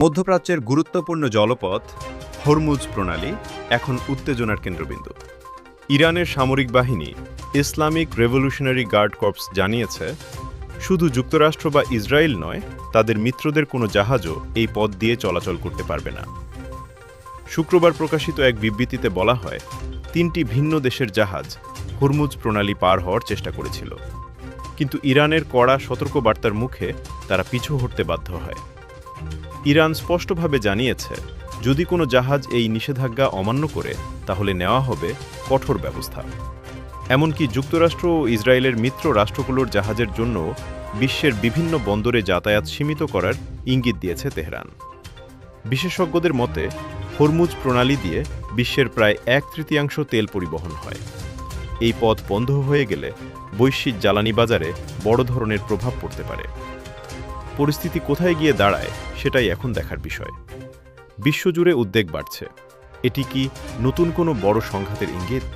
মধ্যপ্রাচ্যের গুরুত্বপূর্ণ জলপথ হরমুজ প্রণালী এখন উত্তেজনার কেন্দ্রবিন্দু। ইরানের সামরিক বাহিনী ইসলামিক রেভলিউশনারি গার্ড কর্পস জানিয়েছে, শুধু যুক্তরাষ্ট্র বা ইসরায়েল নয়, তাদের মিত্রদের কোনো জাহাজও এই পথ দিয়ে চলাচল করতে পারবে না। শুক্রবার প্রকাশিত এক বিবৃতিতে বলা হয়, ৩টি ভিন্ন দেশের জাহাজ হরমুজ প্রণালী পার হওয়ার চেষ্টা করেছিল, কিন্তু ইরানের কড়া সতর্কবার্তার মুখে তারা পিছু হটতে বাধ্য হয়। ইরান স্পষ্টভাবে জানিয়েছে, যদি কোনো জাহাজ এই নিষেধাজ্ঞা অমান্য করে তাহলে নেওয়া হবে কঠোর ব্যবস্থা। এমনকি যুক্তরাষ্ট্র ও ইসরায়েলের মিত্র রাষ্ট্রগুলোর জাহাজের জন্য বিশ্বের বিভিন্ন বন্দরে যাতায়াত সীমিত করার ইঙ্গিত দিয়েছে তেহরান। বিশেষজ্ঞদের মতে, হরমুজ প্রণালী দিয়ে বিশ্বের প্রায় ১/৩ তেল পরিবহন হয়। এই পথ বন্ধ হয়ে গেলে বৈশ্বিক জ্বালানি বাজারে বড় ধরনের প্রভাব পড়তে পারে। পরিস্থিতি কোথায় গিয়ে দাঁড়ায় সেটাই এখন দেখার বিষয়। বিশ্বজুড়ে উদ্বেগ বাড়ছে। এটি কি নতুন কোনো বড় সংঘাতের ইঙ্গিত?